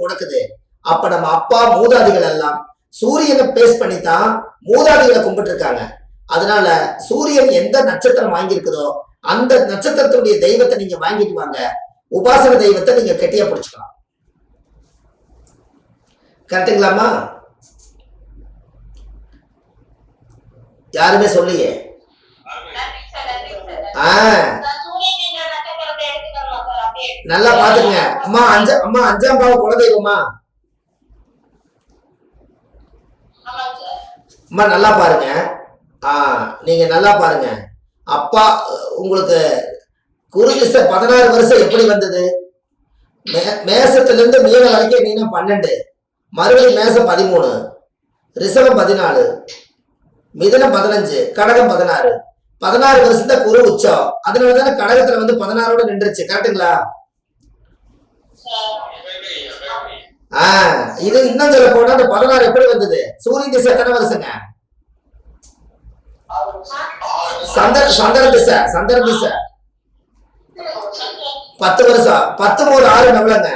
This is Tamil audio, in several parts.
முடக்குது. அப்ப நம்ம அப்பா மூதாதிகள் எல்லாம் சூரியனை பேஸ் பண்ணித்தான் மூதாதிகளை கும்பிட்டு இருக்காங்க. அதனால சூரியன் எந்த நட்சத்திரம் வாங்கியிருக்குதோ அந்த நட்சத்திரத்துடைய தெய்வத்தை நீங்க வாங்கிட்டு வாங்க, உபாசன தெய்வத்தை நீங்க கெட்டியா பிடிச்சுக்கலாம். கரெக்டுங்களாமா? யாருமே சொல்லியே. நல்லா பாத்துங்க அம்மா. அஞ்சாம் பாவ குலதெய்வமா அம்மா? நல்லா பாருங்க. நீங்க நல்லா பாருங்க. அப்பா உங்களுக்கு குரு திசை 16 வருஷம் எப்படி வந்தது? மேசத்துல இருந்து மீன வரைக்கும் நீங்க 12, மறுபடியும் மேசம் 13, ரிஷபம் 14, மிதுனம் 15, கடகம் 16. 16 வருஷத்துல குரு உச்சம். அதனாலதானே கடகத்துல வந்து 16ஓட நின்றுச்சு. கரெக்டுங்களா? இது இன்னும் சொல்ல போனா அந்த 16 எப்படி வந்தது? சூரியன் திசை எத்தனை வருஷங்க? சந்திர திசை 10 வருஷம். 10 ஒரு 6 எவ்வளவுங்க?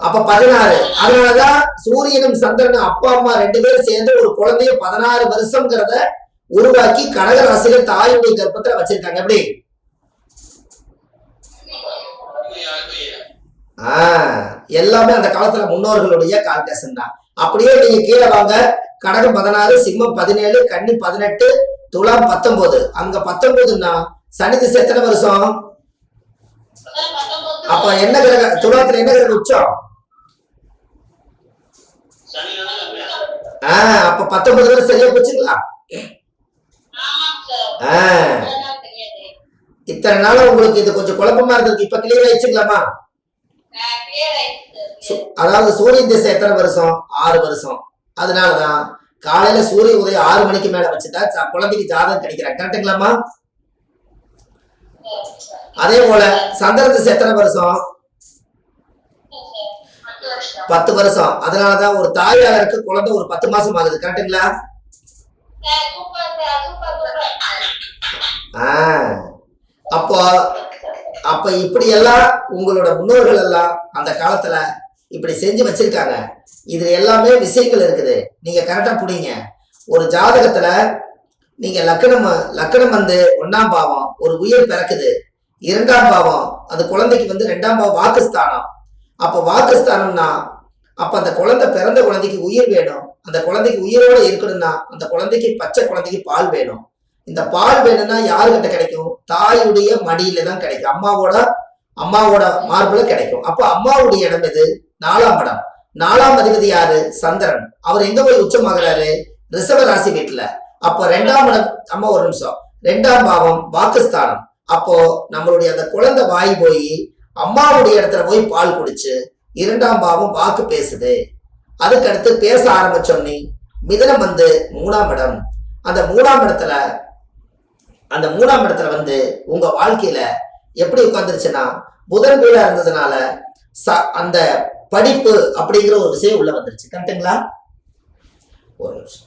அப்ப 16. அதனாலதான் சூரியனும் சந்திரனும் அப்பா அம்மா 2 பேரும் சேர்ந்து ஒரு குழந்தைய 16 வருஷம்ங்கிறத உருவாக்கி கடக ராசியில தாயுடைய கர்ப்பத்துல வச்சிருக்காங்க. எப்படி? எல்லாமே அந்த காலத்துல முன்னோர்களுடைய கால்குலேஷன் தான். அப்படியே நீங்க கீழே வாங்க. கடகம் 16, சிம்மம் 17, கன்னி 18, துலாம் 19. அங்க 19ன்னா சனி திசை எத்தனை வருஷம்? அப்ப என்ன கிரக துலாத்துல என்ன கிரக உச்சம்? அப்ப 19 வருஷம் சரியா போச்சுங்களா? இத்தனை நாள் உங்களுக்கு இது கொஞ்சம் குழப்பமா இருந்தது. இப்ப கிளியர் ஆயிடுச்சுங்களாமா? அதாவது சூரியன் திசை எத்தனை வருஷம்? 6 வருஷம். அதனாலதான் காலையில சூரிய உதயம் 6 மணிக்கு மேல வச்சுட்டா குழந்தைக்கு ஜாதகம் கிடைக்கிறாங்க. கரெக்டுங்களாமா? அதே போல சந்திர திசை எத்தனை வருஷம்? 10 வருஷம். அதனாலதான் ஒரு தாயாருக்கு குழந்தை ஒரு 10 மாசம் ஆகுது. கரெக்டுங்களா? அப்ப இப்படி எல்லாம் உங்களோட முன்னோர்கள் எல்லாம் அந்த காலத்துல இப்படி செஞ்சு வச்சிருக்காங்க. இதுல எல்லாமே விஷயங்கள் இருக்குது. நீங்க கரெக்டா புடிங்க. ஒரு ஜாதகத்துல நீங்க லக்கணம் வந்து 1ஆம் பாவம் ஒரு உயிர் பிறக்குது. 2ஆம் பாவம் அந்த குழந்தைக்கு வந்து 2ஆம் பாவம் வாக்குஸ்தானம். அப்ப வாக்குஸ்தானம்னா அப்ப அந்த குழந்தை பிறந்த குழந்தைக்கு உயிர் வேணும். அந்த குழந்தைக்கு உயிரோட இருக்கணும்னா அந்த குழந்தைக்கு பச்சை குழந்தைக்கு பால் வேணும். இந்த பால் வேணும்னா யாருக்கிட்ட கிடைக்கும்? தாயுடைய மடியில தான் கிடைக்கும். அம்மாவோட மார்புல கிடைக்கும். அப்ப அம்மாவுடைய இடம் எது? 4ஆம் இடம். 4ஆம் அதிபதி யாரு? சந்திரன். அவர் எங்க போய் உச்சமாகிறாரு? ரிஷப ராசி வீட்டுல. அப்போ 2ஆம் இடம். அம்மா ஒரு நிமிஷம். 2ஆம் பாவம் வாக்குஸ்தானம். அப்போ நம்மளுடைய அந்த குழந்தை வாய் போய் அம்மாவுடைய இடத்துல போய் பால் குடிச்சு 2ஆம் பாவம் வாக்கு பேசுது. அதுக்கு அடுத்து பேச ஆரம்பிச்சோன்னே மிதனம் வந்து 3ஆம் இடம். அந்த 3ஆம் இடத்துல வந்து உங்க வாழ்க்கையில எப்படி உட்கார்ந்துருச்சுன்னா புதன் வீடா இருந்ததுனால அந்த படிப்பு அப்படிங்கிற ஒரு விஷயம் உள்ள வந்துருச்சு. கரெக்டுங்களா? ஒரு நிமிஷம்.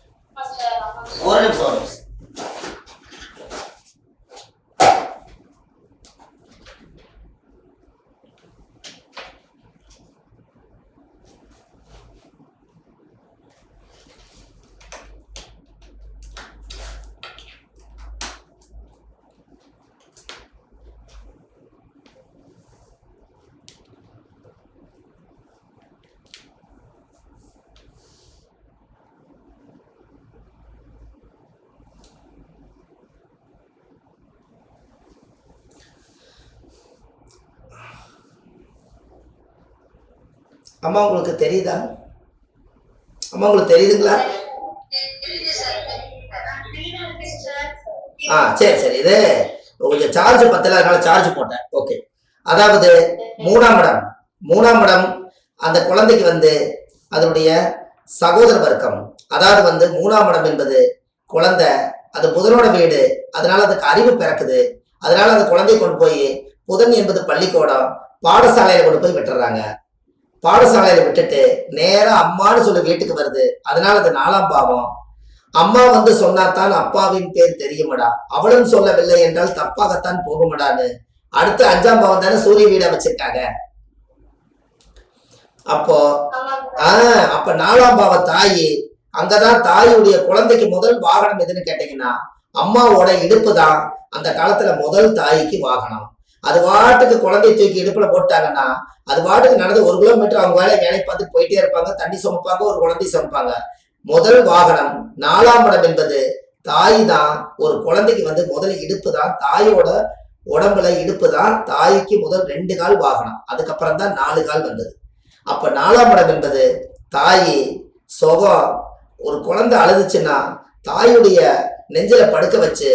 அம்மா உங்களுக்கு தெரியுதா? அம்மா உங்களுக்கு தெரியுதுங்களா? சரி. இது கொஞ்சம் சார்ஜ் பத்தல, அதனால சார்ஜ் போட்டேன். ஓகே. அதாவது 3ஆம் இடம் அந்த குழந்தைக்கு வந்து அதனுடைய சகோதர வர்க்கம். அதாவது வந்து 3ஆம் இடம் என்பது குழந்தை, அது புதனோட வீடு. அதனால அதுக்கு அறிவு பிறக்குது. அதனால அந்த குழந்தைய கொண்டு போய் புதன் என்பது பள்ளிக்கூடம், பாடசாலையில கொண்டு போய் விட்டுறாங்க. பாடசாலையில விட்டுட்டு நேரா அம்மான்னு சொல்லி வீட்டுக்கு வருது. அதனால அது 4ஆம் பாவம். அம்மா வந்து சொன்னாத்தான் அப்பாவின் பேர் தெரியுமடா, அவளும் சொல்லவில்லை என்றால் தப்பாகத்தான் போகுமடான்னு அடுத்து 5ஆம் பாவம் தானே சூரிய வீடா வச்சிருக்காங்க. அப்போ அப்ப 4ஆம் பாவ தாயி, அங்கதான் தாயுடைய குழந்தைக்கு முதல் வாகனம் எதுன்னு கேட்டீங்கன்னா அம்மாவோட இடுப்பு தான் அந்த காலத்துல முதல் தாய்க்கு வாகனம். அது வாட்டுக்கு குழந்தை தூக்கி இடுப்புல போட்டாங்கன்னா அது வாட்டுக்கு நடந்து 1 கிலோமீட்டர் அவங்க வேலை பார்த்து போயிட்டே இருப்பாங்க. தண்ணி சுமப்பாங்க, ஒரு குழந்தை சுமப்பாங்க. முதல் வாகனம் 4ஆம் இடம் என்பது தாய் தான். ஒரு குழந்தைக்கு முதல் இடுப்பு தான், தாயோட உடம்புல இடுப்பு தான் தாய்க்கு முதல் 2 கால் வாகனம். அதுக்கப்புறம் தான் 4 கால் வந்தது. அப்ப 4ஆம் இடம் என்பது தாய் சுகம். ஒரு குழந்தை அழுதுச்சுன்னா தாயுடைய நெஞ்சில படுக்க வச்சு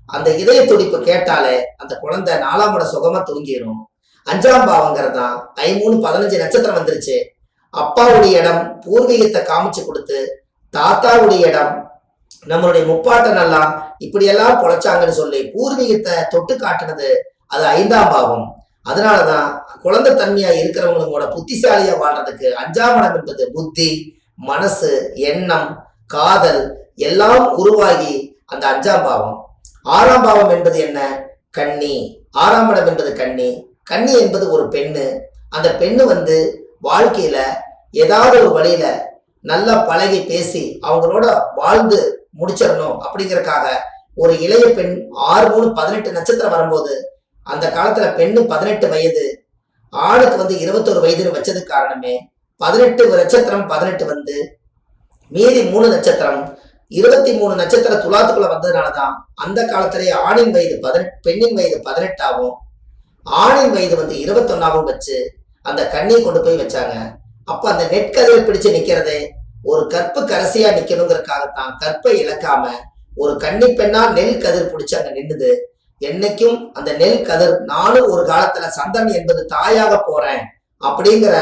அந்த இதய துடிப்பு கேட்டாலே அந்த குழந்தை 4ஆம் இடம் சுகமா தூங்கிடும். 5ஆம் பாவங்கிறது தான் 13 நட்சத்திரம் வந்துருச்சு. அப்பாவுடைய இடம் பூர்வீகத்தை காமிச்சு கொடுத்து, தாத்தாவுடைய இடம் நம்மளுடைய முப்பாட்டனெல்லாம் இப்படியெல்லாம் பொழைச்சாங்கன்னு சொல்லி பூர்வீகத்தை தொட்டு காட்டுனது அது 5ஆம் பாவம். அதனாலதான் குழந்தை தன்மையா இருக்கிறவங்களோட புத்திசாலியா வாழ்றதுக்கு 5ஆம் இடம் என்பது புத்தி, மனசு, எண்ணம், காதல் எல்லாம் உருவாகி அந்த 5ஆம் பாவம். 6ஆம் பாவம் என்பது என்ன? கன்னி. 6ஆம் இடம் என்பது கன்னி. கன்னி என்பது ஒரு பெண்ணு. அந்த பெண்ணு வாழ்க்கையில ஏதாவது ஒரு வழியில நல்லா பழகி பேசி அவங்களோட வாழ்ந்து முடிச்சிடணும் அப்படிங்கறக்காக ஒரு இளைய பெண் 6-3-18 நட்சத்திரம் வரும்போது அந்த காலத்துல பெண்ணு 18 வயது, ஆணுக்கு 21 வயதுன்னு வச்சது காரணமே 18 நட்சத்திரம் 18 மீதி 3 நட்சத்திரம் 23 நட்சத்திர துலாத்துக்குள்ள வந்ததுனாலதான் அந்த காலத்திலேயே ஆணின் வயது 18, பெண்ணின் வயது 18 ஆகும், ஆணின் வயது 21 வச்சு அந்த கண்ணியை கொண்டு போய் வச்சாங்க. அப்ப அந்த நெற்கதிரை பிடிச்சு நிக்கிறதே ஒரு கற்பு கரசியா நிக்கணுங்கிறதுக்காகத்தான் கற்பை இழக்காம ஒரு கன்னி பெண்ணா நெல் கதிர் பிடிச்சு அங்க நின்னுது. என்னைக்கும் அந்த நெல் கதிர் நானும் ஒரு காலத்துல சந்திரன் என்பது தாயாக போறேன் அப்படிங்கிற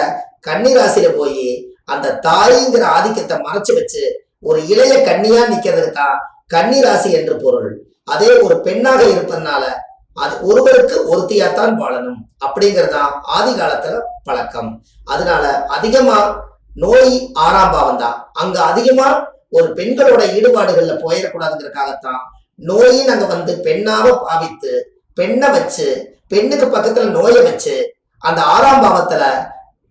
கன்னிராசியில போய் அந்த தாய்ங்கிற ஆதிக்கத்தை மறைச்சு வச்சு ஒரு இளைய கன்னியா நிக்கிறதுக்கு தான் கன்னிராசி என்று பொருள். அதே ஒரு பெண்ணாக இருப்பதனால அது ஒருவருக்கு ஒருத்தியாத்தான் வாழணும் அப்படிங்கறதுதான் ஆதி காலத்துல பழக்கம். அதனால அதிகமா நோய் 6ஆம் பாவம் தான். அங்க அதிகமா ஒரு பெண்களோட ஈடுபாடுகள்ல போயிடக்கூடாதுங்கிறதுக்காகத்தான் நோயின் அங்க பெண்ணாக பாவித்து பெண்ணை வச்சு பெண்ணுக்கு பக்கத்துல நோயை வச்சு அந்த 6ஆம் பாவத்துல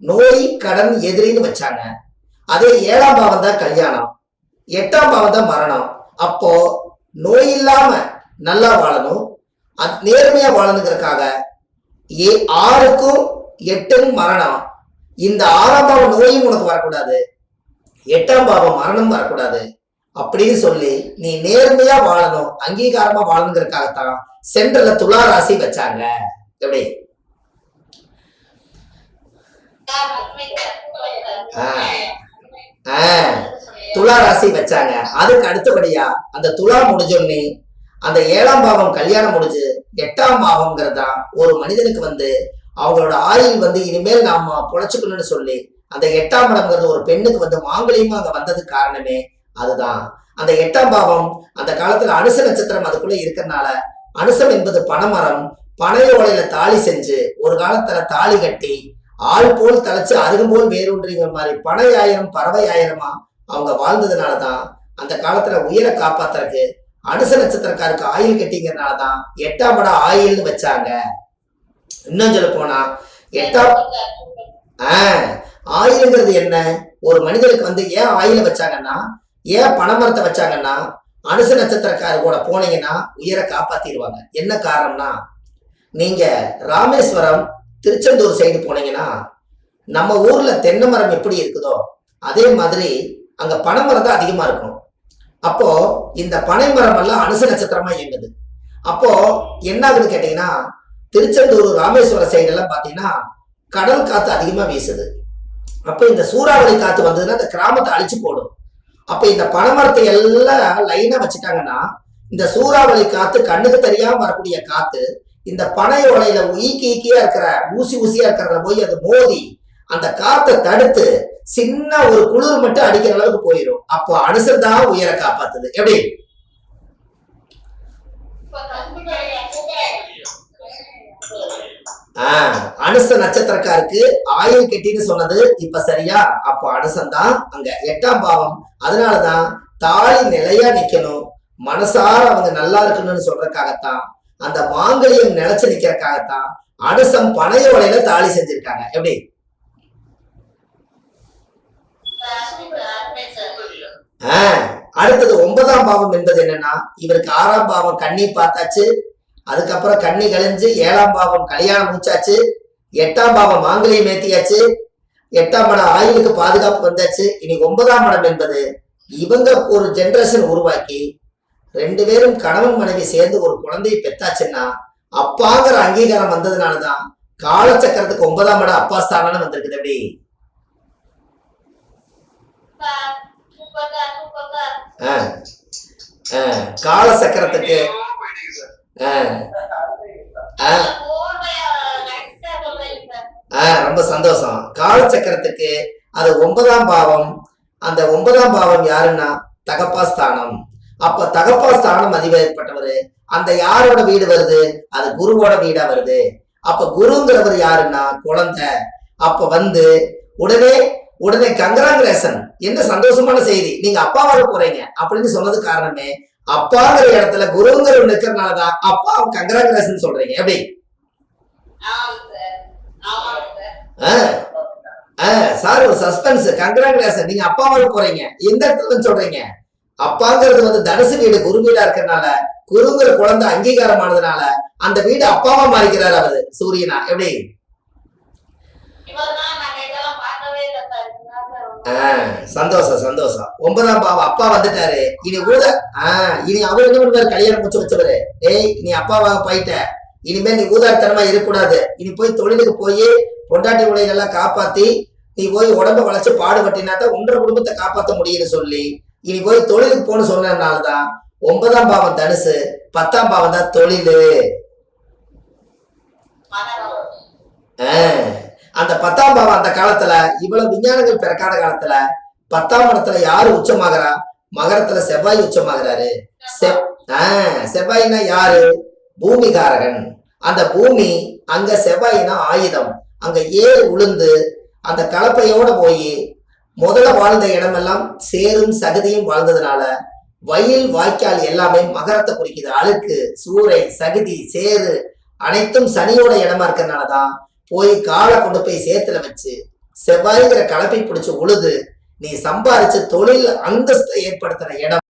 நோய் கடன் எதிரின்னு வச்சாங்க. அதே 7ஆம் பாவம் தான் கல்யாணம், 8ஆம் பாவம் தான் மரணம். அப்போ நோய் இல்லாம நல்லா வாழணும், நேர்மையா வாழணுங்கிறதுக்காக 6க்கும் 8க்கும் மரணம். இந்த 6ஆம் பாவம் நோயும் உனக்கு வரக்கூடாது, 8ஆம் பாவம் மரணம் வரக்கூடாது அப்படின்னு சொல்லி நீ நேர்மையா வாழணும், அங்கீகாரமா வாழணுங்கிறதுக்காகத்தான் சென்ட்ரல்ல துலா ராசி வச்சாங்க. எப்படி துலா ராசி வச்சாங்க. அதுக்கு அடுத்தபடியா அந்த துலா முடிஞ்சோடனே அந்த 7ஆம் பாவம் கல்யாணம் முடிஞ்சு 8ஆம் பாவம்ங்கிறது தான் ஒரு மனிதனுக்கு அவங்களோட ஆயுள் இனிமேல் நாம பொழைச்சுக்கணும்னு சொல்லி அந்த 8ஆம் இடம்ங்கிறது ஒரு பெண்ணுக்கு மாங்கலியமா அங்க வந்ததுக்கு காரணமே அதுதான். அந்த 8ஆம் பாவம் அந்த காலத்துல அனுச நட்சத்திரம் அதுக்குள்ள இருக்கிறதுனால அனுசம் என்பது பனைமரம், பனை ஓலையில தாலி செஞ்சு ஒரு காலத்துல தாலி கட்டி ஆள் போல் தலைச்சு அருகும் போல் வேறுன்றிங்கிற மாதிரி பனை ஆயிரம் பறவை ஆயிரமா அவங்க வாழ்ந்ததுனாலதான் அந்த காலத்துல உயிரை காப்பாத்துறதுக்கு அனுச நட்சத்திரக்காருக்கு ஆயில் கட்டிங்கிறதுனாலதான் 8ஆம் இடம் ஆயில்னு வச்சாங்க. இன்னும் சொல்ல போனா 8ஆம் ஆயிலுங்கிறது என்ன? ஒரு மனிதனுக்கு ஏன் ஆயில வச்சாங்கன்னா, ஏன் பனைமரத்தை வச்சாங்கன்னா, அனுச நட்சத்திரக்காரு கூட போனீங்கன்னா உயிரை காப்பாத்திடுவாங்க. என்ன காரணம்னா, நீங்க ராமேஸ்வரம் திருச்செந்தூர் சைடு போனீங்கன்னா நம்ம ஊர்ல தென்னை மரம் எப்படி இருக்குதோ அதே மாதிரி அங்க பனைமரம் தான் அதிகமா இருக்கும். அப்போ இந்த பனை மரம் எல்லாம் அனுச நட்சத்திரமா இயங்குது. அப்போ என்ன ஆகுதுன்னு கேட்டீங்கன்னா, திருச்செந்தூர் ராமேஸ்வரம் சைடு எல்லாம் பாத்தீங்கன்னா கடல் காத்து அதிகமா வீசுது. அப்ப இந்த சூறாவளி காத்து வந்ததுன்னா இந்த கிராமத்தை அழிச்சு போடும். அப்ப இந்த பனைமரத்தை எல்லாம் லைனா வச்சுட்டாங்கன்னா இந்த சூறாவளி காத்து கண்ணுக்கு தெரியாம வரக்கூடிய காத்து இந்த பனை ஓலையில ஈக்கியா இருக்கிற ஊசியா இருக்கிறத போய் அது மோதி அந்த காத்தை தடுத்து சின்ன ஒரு குளிர் மட்டும் அடிக்கிற அளவுக்கு போயிடும். அப்போ அனுசர் தான் உயிரை காப்பாத்துது. எப்படி அனுச நட்சத்திரக்காருக்கு ஆயுள் கெட்டின்னு சொன்னது இப்ப சரியா? அப்போ அனுசந்தான் அங்க 8ஆம் பாவம். அதனாலதான் தாலி நிலையா நிக்கணும், மனசார அவங்க நல்லா இருக்கணும்னு சொல்றதுக்காகத்தான் அந்த மாங்கல்யம் நிலைச்சு நிக்கிறதுக்காகத்தான் அனுசம் பனையோடையில தாலி செஞ்சிருக்காங்க. எப்படி அடுத்தது 9ஆம் பாவம் என்பது என்னன்னா, இவருக்கு 6ஆம் பாவம் கன்னி பார்த்தாச்சு, அதுக்கப்புறம் கன்னி கழிஞ்சு 7ஆம் பாவம் கல்யாணம் மூச்சாச்சு, 8ஆம் பாவம் மாங்கலியம் ஏத்தியாச்சு, 8ஆம் இடம் ஆயுளுக்கு பாதுகாப்பு வந்தாச்சு. இனி 9ஆம் இடம் என்பது இவங்க ஒரு ஜெனரேஷன் உருவாக்கி 2 பேரும் கணவன் மனைவி சேர்ந்து ஒரு குழந்தையை பெத்தாச்சுன்னா அப்பாங்கிற அங்கீகாரம் வந்ததுனாலதான் காலச்சக்கரத்துக்கு 9ஆம் இடம் அப்பா ஸ்தானம்னு வந்திருக்குது. எப்படி கால சக்கரத்துக்கு ரொம்ப சந்தோஷம். காலச்சக்கரத்துக்கு அது 9ஆம் பாவம். அந்த 9ஆம் பாவம் யாருன்னா தகப்பா ஸ்தானம். அப்ப தகப்பா ஸ்தானம் அதிபதிப்பட்டவரு அந்த யாரோட வீடு வருது, அது குருவோட வீடா வருது. அப்ப குருங்கிறவர் யாருன்னா குழந்தை. அப்ப வந்து உடனே கங்கராங்குலேஷன், என்ன சந்தோஷமான செய்தி, நீங்க அப்பாவாக போறீங்க அப்படின்னு சொன்னது காரணமே அப்பாங்கிற இடத்துல குருங்கிற நிக்கிறதுனாலதான் அப்பா கங்கராங்குலேஷன் சொல்றீங்க. எப்படி சார் ஒரு சஸ்பென்ஸ், கங்கராங்குலேஷன், நீங்க அப்பாவாக போறீங்க எந்த இடத்துல சொல்றீங்க? அப்பாங்கிறது வந்து தனுசு வீடு குரு வீடா இருக்கிறதுனால குருங்கிற குழந்தை அங்கீகாரமானதுனால அந்த வீடு அப்பாவா மாறிக்கிறார் அவரு சூரியனா. எப்படி சந்தோஷம் சந்தோஷம். 9ஆம் பாவம் அப்பா வந்துட்டாரு. இனி இனி அவர் என்ன பண்ணுவாரு, கல்யாணம் முடிச்சு வச்சவரு, ஏய் நீ அப்பாவாக போயிட்ட, இனிமே நீ ஊதாரித்தனமா இருக்கக்கூடாது, இனி போய் தொழிலுக்கு போய் பொண்டாட்டி உடையெல்லாம் காப்பாத்தி நீ போய் உடம்ப வளைச்சு பாடுபட்டினாத்தான் உன்ற குடும்பத்தை காப்பாற்ற முடியும்னு சொல்லி இனி போய் தொழிலுக்கு போன்னு சொன்னதுனாலதான் 9ஆம் பாவம் தனுசு, 10ஆம் பாவம் தான் தொழிலு. அந்த 10ஆம் பாவம் அந்த காலத்துல இவ்வளவு விஞ்ஞானங்கள் பிறக்காத காலத்துல 10ஆம் இடத்துல யாரு உச்சமாகறா, மகரத்துல செவ்வாய் உச்சமாகறாரு. செவ்வாய்னா யாரு, பூமிகாரகன். அந்த பூமி அங்க செவ்வாய்னா ஆயுதம். அங்க ஏறு உளுந்து அந்த கலப்பையோட போய் முதல்ல வாழ்ந்த இடமெல்லாம் சேரும் சகதியும் வாழ்ந்ததுனால வயல் வாய்க்கால் எல்லாமே மகரத்தை குறிக்குது. அழுக்கு, சூறை, சகதி, சேரு அனைத்தும் சனியோட இடமா இருக்கிறதுனாலதான் போய் காலை கொண்டு போய் சேத்துல வச்சு செவ்வாய்ங்கிற கலப்பை பிடிச்சு உழுது நீ சம்பாரிச்சு தொழில் அந்தஸ்தை ஏற்படுத்தின இடம்